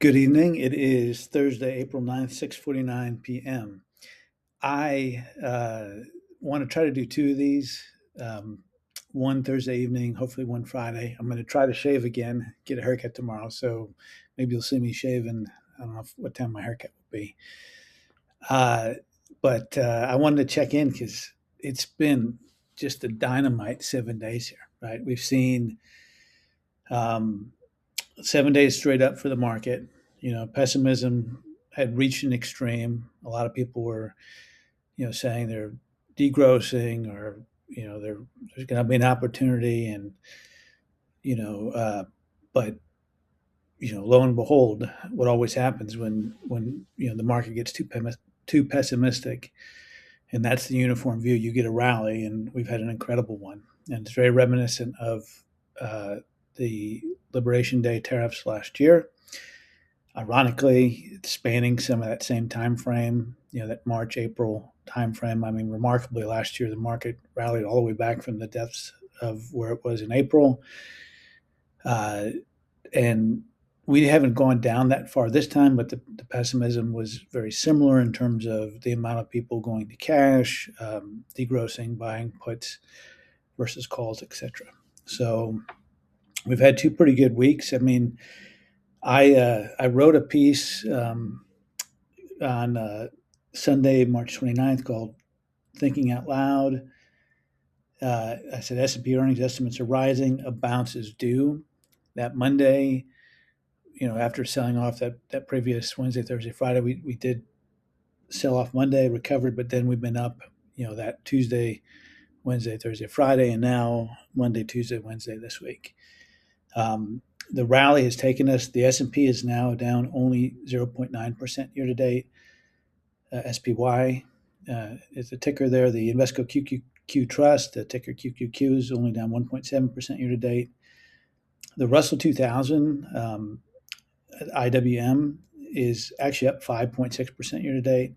Good evening. It is Thursday, April 9th, 6:49 p.m. I want to try to do two of these, um, one Thursday evening, hopefully one Friday. I'm going to try to shave again, get a haircut tomorrow. So maybe you'll see me shaving. I don't know what time my haircut will be. Uh, but I wanted to check in because it's been just a dynamite 7 days here, right? We've seen um, 7 days straight up for the market. Pessimism had reached an extreme. A lot of people were, saying they're degrossing or, there's going to be an opportunity. And, you know, uh, but, lo and behold, what always happens when, the market gets too pessimistic, and that's the uniform view, you get a rally, and we've had an incredible one. And it's very reminiscent of uh, the Liberation Day tariffs last year. Ironically, it's spanning some of that same time frame, that March, April time frame. I mean, remarkably, last year the market rallied all the way back from the depths of where it was in April. Uh, and we haven't gone down that far this time, but the pessimism was very similar in terms of the amount of people going to cash, degrossing, buying puts versus calls, etc. So we've had two pretty good weeks. I mean, I wrote a piece on Sunday, March 29th, called "Thinking Out Loud." I said S&P earnings estimates are rising, a bounce is due. That Monday, after selling off that previous Wednesday, Thursday, Friday, we did sell off Monday, recovered, but then we've been up, that Tuesday, Wednesday, Thursday, Friday, and now Monday, Tuesday, Wednesday this week. The rally has taken us. The S&P is now down only 0.9% year to date. SPY is the ticker there. The Invesco QQQ Trust, the ticker QQQ, is only down 1.7% year to date. The Russell 2000 IWM is actually up 5.6% year to date.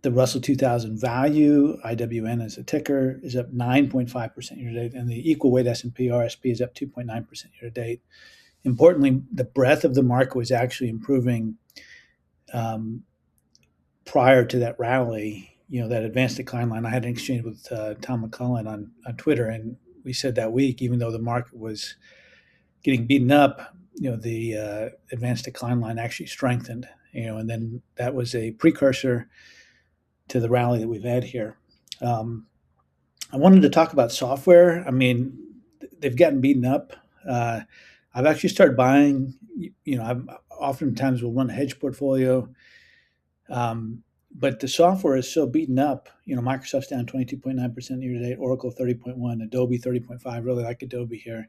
The Russell 2000 Value, IWN as a ticker, is up 9.5% year to date, and the equal weight S&P RSP is up 2.9% year to date. Importantly, the breadth of the market was actually improving prior to that rally. That advanced decline line. I had an exchange with Tom McCullen on Twitter, and we said that week, even though the market was getting beaten up, the advanced decline line actually strengthened. And then that was a precursor to the rally that we've had here. I wanted to talk about software. I mean, they've gotten beaten up. I've actually started buying. I've oftentimes will run a hedge portfolio, but the software is so beaten up. Microsoft's down 22.9% year to date. Oracle 30.1. Adobe 30.5. Really like Adobe here.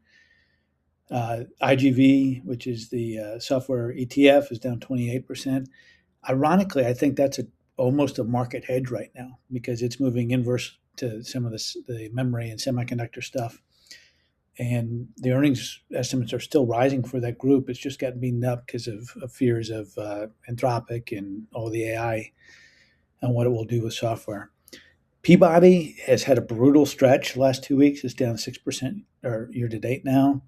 IGV, which is the software ETF, is down 28%. Ironically, I think that's almost a market hedge right now because it's moving inverse to some of the memory and semiconductor stuff. And the earnings estimates are still rising for that group. It's just gotten beaten up because of fears of Anthropic and all the AI and what it will do with software. Peabody has had a brutal stretch the last 2 weeks. It's down 6% or year to date now.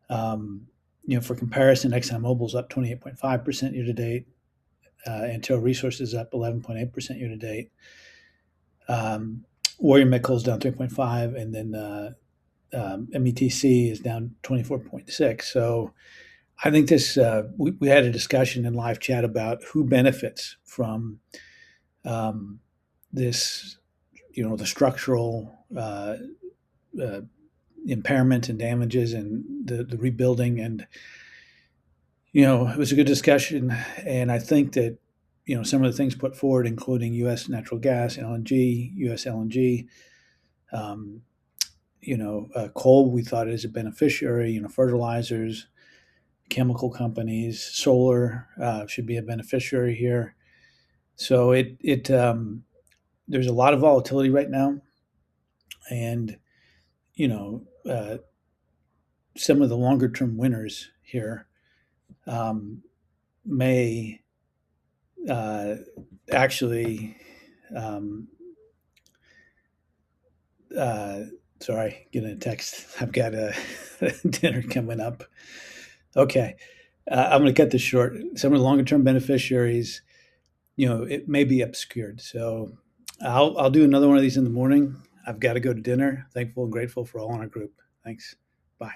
For comparison, ExxonMobil's up 28.5% year to date. Intel Resources up 11.8% year to date. Warrior Metals down 3.5, and then METC is down 24.6. So I think this we had a discussion in live chat about who benefits from this, the structural impairment and damages and the rebuilding. And it was a good discussion, and I think that some of the things put forward, including U.S. natural gas, LNG, U.S. LNG, coal, we thought is a beneficiary. Fertilizers, chemical companies, solar should be a beneficiary here. So there's a lot of volatility right now, and some of the longer term winners here may actually sorry, getting a text. I've got a dinner coming up. Okay. I'm going to cut this short. Some of the longer term beneficiaries, it may be obscured. So I'll do another one of these in the morning. I've got to go to dinner. Thankful and grateful for all in our group. Thanks. Bye.